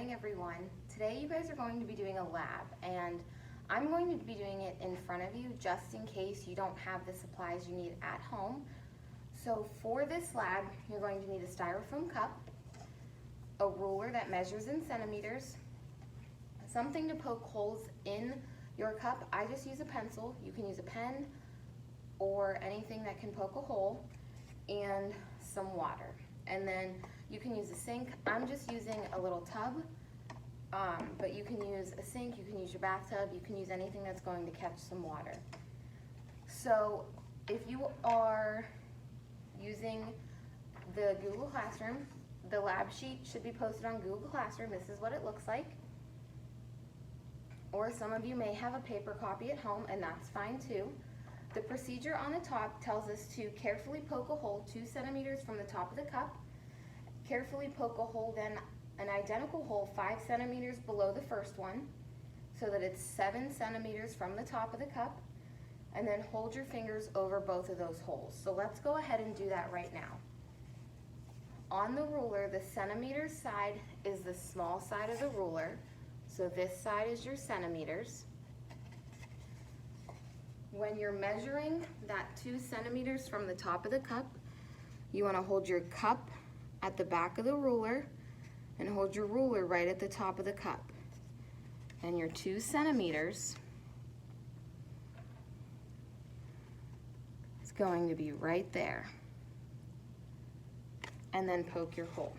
morning, everyone. Today you guys are going to be doing a lab, and I'm going to be doing it in front of you just in case you don't have the supplies you need at home. So for this lab, you're going to need a styrofoam cup, a ruler that measures in centimeters, something to poke holes in your cup. I just use a pencil. You can use a pen or anything that can poke a hole, and some water. And then you can use a sink. I'm just using a little tub, but you can use a sink, you can use your bathtub, you can use anything that's going to catch some water. So if you are using the Google Classroom, the lab sheet should be posted on Google Classroom. This is what it looks like. Or some of you may have a paper copy at home, and that's fine too. The procedure on the top tells us to carefully poke a hole 2 centimeters from the top of the cup, carefully poke a hole, then an identical hole 5 centimeters below the first one, so that it's 7 centimeters from the top of the cup, and then hold your fingers over both of those holes. So let's go ahead and do that right now. On the ruler, the centimeters side is the small side of the ruler, so this side is your centimeters. When you're measuring that 2 centimeters from the top of the cup, you want to hold your cup at the back of the ruler and hold your ruler right at the top of the cup. And your 2 centimeters is going to be right there. And then poke your hole.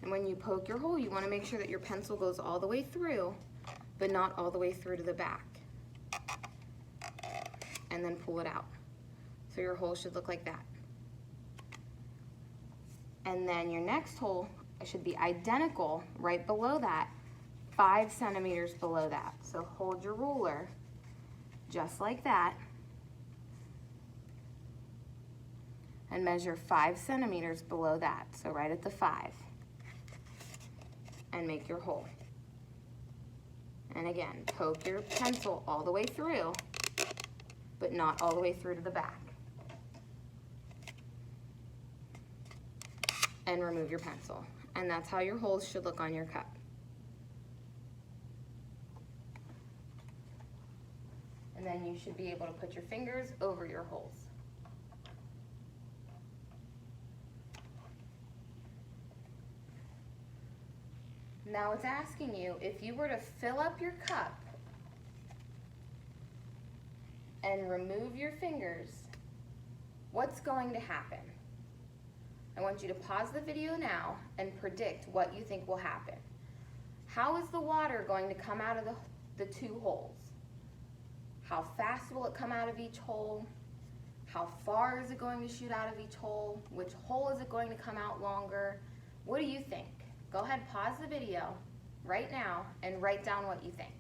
And when you poke your hole, you want to make sure that your pencil goes all the way through, but not all the way through to the back. And then pull it out. So your hole should look like that. And then your next hole should be identical right below that, 5 centimeters below that. So hold your ruler just like that and measure 5 centimeters below that. So right at the 5. And make your hole. And again, poke your pencil all the way through, but not all the way through to the back. And remove your pencil. And that's how your holes should look on your cup. And then you should be able to put your fingers over your holes. Now it's asking you, if you were to fill up your cup and remove your fingers, what's going to happen? I want you to pause the video now and predict what you think will happen. How is the water going to come out of the 2 holes? How fast will it come out of each hole? How far is it going to shoot out of each hole? Which hole is it going to come out longer? What do you think? Go ahead, pause the video right now and write down what you think.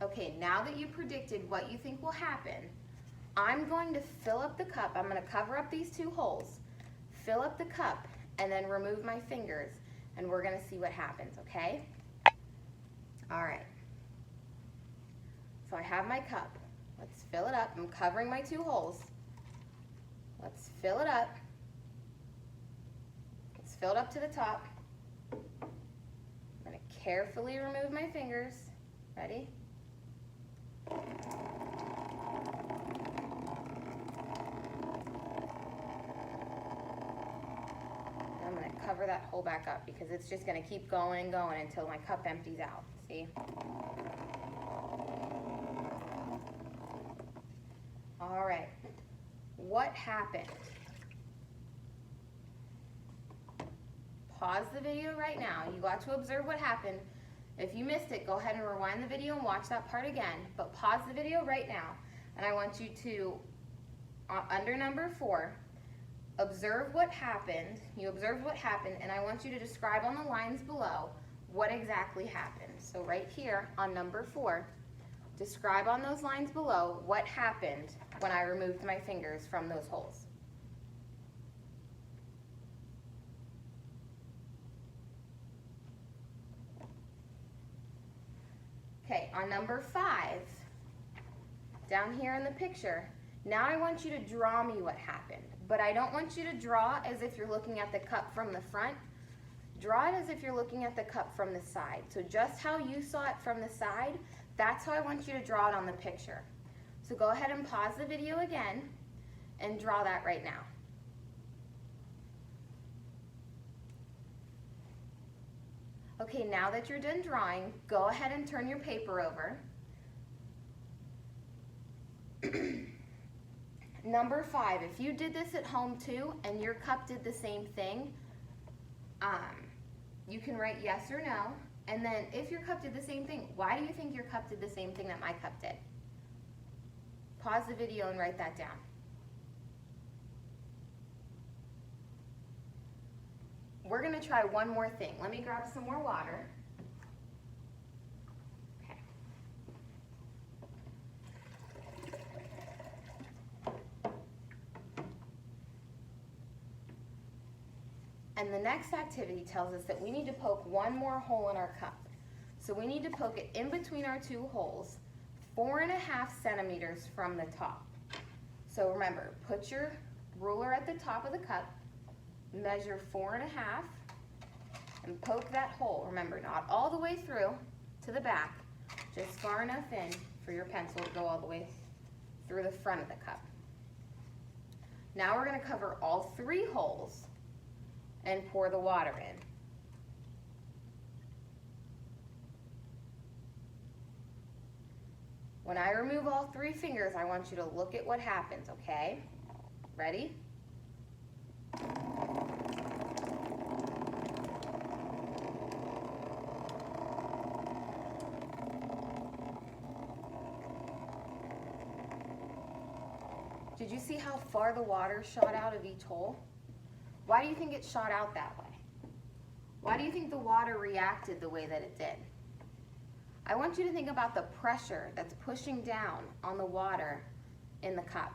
Okay, now that you predicted what you think will happen, I'm going to fill up the cup. I'm going to cover up these 2 holes, fill up the cup, and then remove my fingers, and we're going to see what happens, okay? All right. So I have my cup. Let's fill it up. I'm covering my 2 holes. Let's fill it up. It's filled up to the top. I'm going to carefully remove my fingers. Ready? I'm going to cover that hole back up because it's just going to keep going and going until my cup empties out. See? All right. What happened? Pause the video right now. You got to observe what happened. If you missed it, go ahead and rewind the video and watch that part again. But pause the video right now. And I want you to, under number 4, observe what happened. You observed what happened, and I want you to describe on the lines below what exactly happened. So right here on number 4, describe on those lines below what happened when I removed my fingers from those holes. Okay, on number 5, down here in the picture. Now I want you to draw me what happened, but I don't want you to draw as if you're looking at the cup from the front. Draw it as if you're looking at the cup from the side. So just how you saw it from the side, that's how I want you to draw it on the picture. So go ahead and pause the video again and draw that right now. Okay, now that you're done drawing, go ahead and turn your paper over. Number 5, if you did this at home too and your cup did the same thing, you can write yes or no. And then if your cup did the same thing, why do you think your cup did the same thing that my cup did? Pause the video and write that down. We're gonna try one more thing. Let me grab some more water. Okay. And the next activity tells us that we need to poke one more hole in our cup. So we need to poke it in between our 2 holes, 4.5 centimeters from the top. So remember, put your ruler at the top of the cup, measure 4.5 and poke that hole. Remember, not all the way through to the back, just far enough in for your pencil to go all the way through the front of the cup. Now we're going to cover all 3 holes and pour the water in. When I remove all 3 fingers, I want you to look at what happens, okay? Ready? Did you see how far the water shot out of each hole? Why do you think it shot out that way? Why do you think the water reacted the way that it did? I want you to think about the pressure that's pushing down on the water in the cup.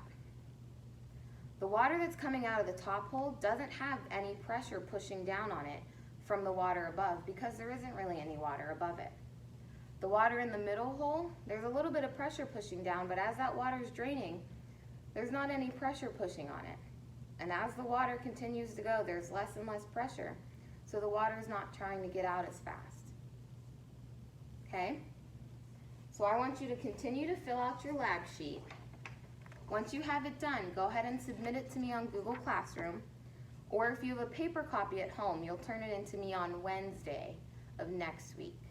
The water that's coming out of the top hole doesn't have any pressure pushing down on it from the water above because there isn't really any water above it. The water in the middle hole, there's a little bit of pressure pushing down, but as that water is draining, there's not any pressure pushing on it. And as the water continues to go, there's less and less pressure, so the water is not trying to get out as fast. Okay? So I want you to continue to fill out your lab sheet. Once you have it done, go ahead and submit it to me on Google Classroom, or if you have a paper copy at home, you'll turn it into me on Wednesday of next week.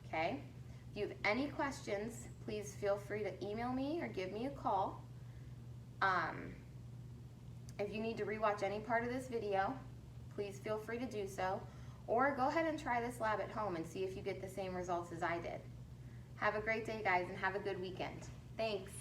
Okay? If you have any questions, please feel free to email me or give me a call. If you need to rewatch any part of this video, please feel free to do so, or go ahead and try this lab at home and see if you get the same results as I did. Have a great day, guys, and have a good weekend. Thanks.